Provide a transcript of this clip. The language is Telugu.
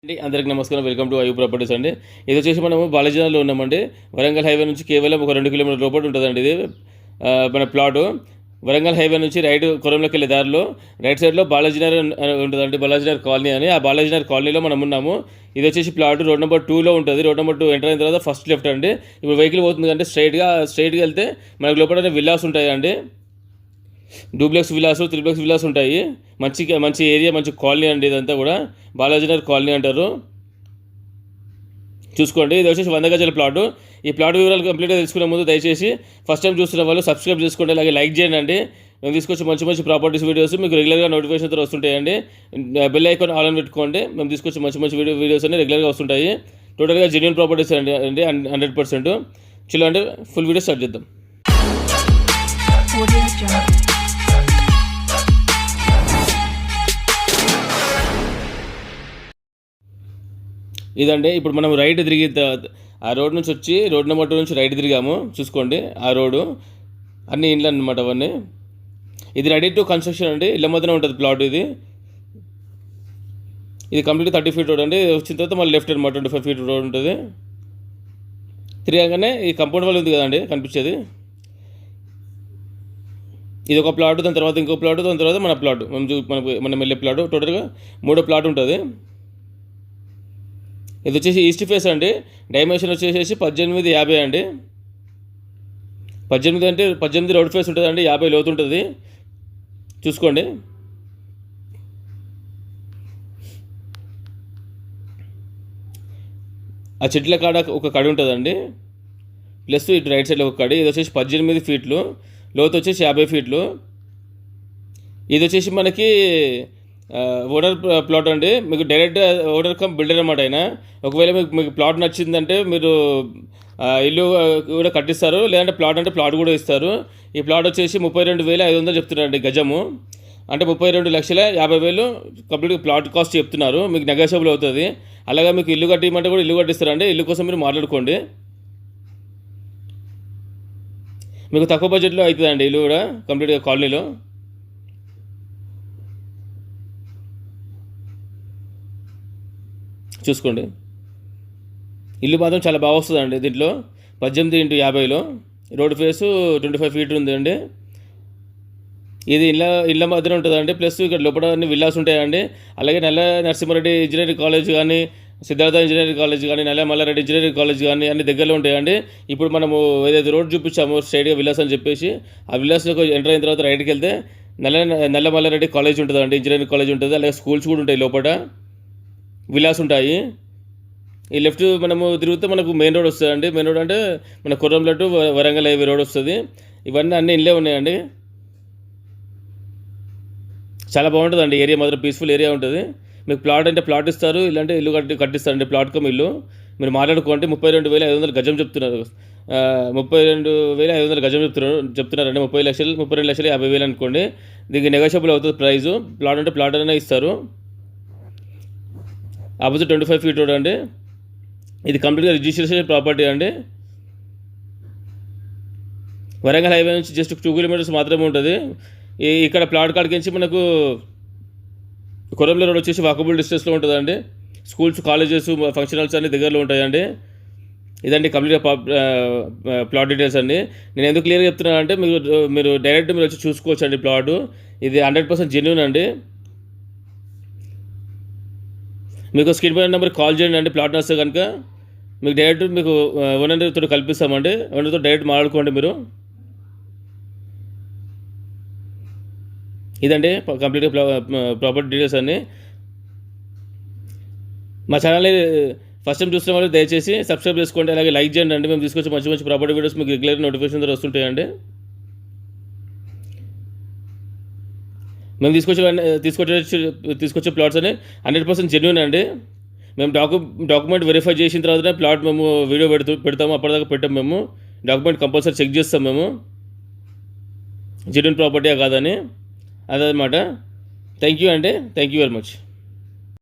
అండి అందరికి నమస్కారం. వెల్కమ్ టు అయ్యూ ప్రాపర్టీస్ అండి. ఇది వచ్చేసి మనము బాలాజీలో ఉన్నామండి. వరంగల్ హైవే నుంచి కేవలం ఒక 2 కిలోమీటర్ల లోపల ఉంటుందండి. ఇది మన ప్లాటు వరంగల్ హైవే నుంచి రైట్ కొరంలోకి వెళ్ళే దారిలో రైట్ సైడ్లో బాలాజీనగర్ ఉంటుందండి. బాలాజీనగర్ కాలనీ అని. ఆ బాలాజీనగర్ కాలనీలో మనం ఉన్నాము. ఇది వచ్చేసి ప్లాట్ రోడ్ నెంబర్ 2లో ఉంటుంది. రోడ్ నెంబర్ 2 ఎంటర్ అయిన తర్వాత ఫస్ట్ లెఫ్ట్ అండి. ఇప్పుడు వెహికల్ పోతుంది అంటే స్ట్రైట్గా వెళ్తే మనకు లోపల విల్లాస్ ఉంటాయండి. డూప్లెక్స్ విలాసు, త్రిప్లెక్స్ విలాస్ ఉంటాయి. మంచి ఏరియా, మంచి కాలనీ అండి. ఇదంతా కూడా బాలాజీనగర్ కాలనీ అంటారు. చూసుకోండి. ఇది వచ్చేసి 100 గజాల ప్లాటు. ఈ ప్లాట్ వివరాలు కంప్లీట్గా తెలుసుకునే ముందు దయచేసి ఫస్ట్ టైం చూస్తున్న వాళ్ళు సబ్స్క్రైబ్ చేసుకోండి, అలాగే లైక్ చేయండి అండి. మేము తీసుకొచ్చి మంచి ప్రాపర్టీస్ వీడియోస్ మీకు రెగ్యులర్గా నోటిఫికేషన్తో వస్తుంటాయండి. బెల్ ఐకాన్ ఆల్ అని పెట్టుకోండి. మేము తీసుకొచ్చి మంచి వీడియోస్ అన్ని రెగ్యులర్గా వస్తుంటాయి. టోటల్గా జెన్యూన్ ప్రాపర్టీస్ అండి 100%. చలో అంటే ఫుల్ వీడియో స్టార్ట్ చేద్దాం. ఇదండి ఇప్పుడు మనం రైట్ తిరిగి ఆ రోడ్ నుంచి వచ్చి రోడ్ నెంబర్ 2 నుంచి రైట్ తిరిగాము. చూసుకోండి ఆ రోడ్డు అన్ని ఇండ్లు అనమాట అవన్నీ. ఇది రెడీ టు కన్స్ట్రక్షన్ అండి. ఇళ్ళ మధ్యనే ఉంటుంది ప్లాట్. ఇది కంప్లీట్ 30 ఫీట్ రోడ్ అండి. వచ్చిన తర్వాత మళ్ళీ లెఫ్ట్ అనమాట 25 ఫీట్ రోడ్ ఉంటుంది. తిరగగానే ఈ కంపౌండ్ వాల్ ఉంది కదండి కనిపించేది. ఇది ఒక ప్లాట్, దాని తర్వాత ఇంకో ప్లాట్, దాని తర్వాత మన ప్లాట్, మనం వెళ్ళే ప్లాట్. టోటల్గా 3 ప్లాట్ ఉంటుంది. ఇది వచ్చేసి ఈస్ట్ ఫేస్ అండి. డైమెన్షన్ వచ్చేసి 1850 అండి. 18 అంటే 18 రోడ్ ఫేస్ ఉంటుంది అండి. 50 లోతు ఉంటుంది. చూసుకోండి. ఆ చెట్ల కాడ ఒక కడి ఉంటుందండి. ప్లస్ ఇటు రైట్ సైడ్లో ఒక కడి. ఇది వచ్చేసి 18 ఫీట్లు, లోతు వచ్చేసి 50 ఫీట్లు. ఇది వచ్చేసి మనకి ఓనర్ ప్లాట్ అండి. మీకు డైరెక్ట్ ఓనర్ కమ్ బిల్డర్ అనమాట ఆయన. ఒకవేళ మీకు ప్లాట్ నచ్చిందంటే మీరు ఇల్లు కూడా కట్టిస్తారు, లేదంటే ప్లాట్ అంటే ప్లాట్ కూడా ఇస్తారు. ఈ ప్లాట్ వచ్చేసి 32,500 చెప్తున్నారండి గజము. అంటే 32,50,000 కంప్లీట్ ప్లాట్ కాస్ట్ చెప్తున్నారు. మీకు నెగోషియబుల్ అవుతుంది. అలాగే మీకు ఇల్లు కట్టిమంటే కూడా ఇల్లు కట్టిస్తారండి. ఇల్లు కోసం మీరు మాట్లాడుకోండి. మీకు తక్కువ బడ్జెట్లో అవుతుందండి ఇల్లు కూడా కంప్లీట్గా కాలనీలో. చూసుకోండి. ఇల్లు మాత్రం చాలా బాగా వస్తుందండి. దీంట్లో 18x50లో రోడ్ ఫేసు 25 ఫీట్ ఉందండి. ఇది ఇళ్ళ మధ్యన ఉంటుందండి. ప్లస్ ఇక్కడ లోపల అన్ని విల్లాస్ ఉంటాయండి. అలాగే నల్ల నరసింహారెడ్డి ఇంజనీరింగ్ కాలేజ్ కానీ, సిద్ధార్థ ఇంజనీరింగ్ కాలేజ్ కానీ, నల్ల మల్లారెడ్డి ఇంజనీరింగ్ కాలేజ్ కానీ అన్ని దగ్గరలో ఉంటాయండి. ఇప్పుడు మనము ఏదైతే రోడ్ చూపించామో స్ట్రైట్గా విల్లాస్ అని చెప్పేసి, ఆ విల్లాస్లో ఎంటర్ అయిన తర్వాత రైట్కి వెళ్తే నల్ల మల్లారెడ్డి కాలేజ్ ఉంటుందండి, ఇంజనీరింగ్ కాలేజ్ ఉంటుంది. అలాగే స్కూల్స్ కూడా ఉంటాయి, లోపల విల్లాస్ ఉంటాయి. ఈ లెఫ్ట్ మనము తిరిగితే మనకు మెయిన్ రోడ్ వస్తుందండి. మెయిన్ రోడ్ అంటే మన కొర్రంలో టు వరంగల్ హైవే రోడ్ వస్తుంది. ఇవన్నీ అన్ని ఇళ్ళే ఉన్నాయండి. చాలా బాగుంటుందండి ఏరియా మాత్రం. పీస్ఫుల్ ఏరియా ఉంటుంది. మీకు ప్లాట్ అంటే ప్లాట్ ఇస్తారు, ఇలాంటి ఇల్లు కట్టిస్తారండి. ప్లాట్ కమ్ ఇల్లు మీరు మాట్లాడుకోండి. 32,500 గజం చెప్తున్నారు. 32,500 గజం చెప్తున్నారండి. 32,50,000 అనుకోండి. దీనికి నెగోషియబుల్ అవుతుంది ప్రైజు. ప్లాట్ అంటే ప్లాట్ అనే ఇస్తారు. ఆపోజిట్ 25 ఫీట్ రోడ్ అండి. ఇది కంప్లీట్గా రిజిస్ట్రేషన్ ప్రాపర్టీ అండి. వరంగల్ హైవే నుంచి జస్ట్ 2 కిలోమీటర్స్ మాత్రమే ఉంటుంది. ఇక్కడ ప్లాట్ కాడికి నుంచి మనకు కొరంలో రోడ్ వచ్చేసి వాకబుల్ డిస్టెన్స్లో ఉంటుందండి. స్కూల్స్, కాలేజెస్, ఫంక్షన్ హాల్స్ అన్ని దగ్గరలో ఉంటాయండి. ఇదండి కంప్లీట్గా ప్లాట్ డీటెయిల్స్ అండి. నేను ఎందుకు క్లియర్గా చెప్తున్నాను అంటే మీరు డైరెక్ట్ వచ్చి చూసుకోవచ్చు అండి ప్లాటు. ఇది 100% జెన్యూన్ అండి. మీకు స్క్రీన్ పై నెంబర్కి కాల్ చేయండి అండి. ప్లాట్ వస్తే కనుక మీకు డైరెక్ట్ మీకు ఓనర్తో కల్పిస్తామండి. ఓనర్తో డైరెక్ట్ మాట్లాడుకోండి మీరు. ఇదండి కంప్లీట్గా ప్రాపర్టీ డీటెయిల్స్ అన్నీ. మా ఛానల్ని ఫస్ట్ టైం చూస్తున్న వాళ్ళు దయచేసి సబ్స్క్రైబ్ చేసుకోండి, అలాగే లైక్ చేయండి అండి. మేము తీసుకొచ్చి మంచి ప్రాపర్టీ వీడియోస్ మీకు రెగ్యులర్ నోటిఫికేషన్ ద్వారా వస్తుంటాయండి. మేము తీసుకొచ్చే ప్లాట్స్ అని 100% జెన్యూన్ అండి. మేము డాక్యుమెంట్ వెరిఫై చేసిన తర్వాతనే ప్లాట్ మేము వీడియో పెడతాము. అప్పటిదాకా పెట్టాము. మేము డాక్యుమెంట్ కంపల్సరీ చెక్ చేస్తాం మేము, జెన్యూన్ ప్రాపర్టీయా కాదని. అదనమాట. థ్యాంక్ యూ అండి. Thank you very much.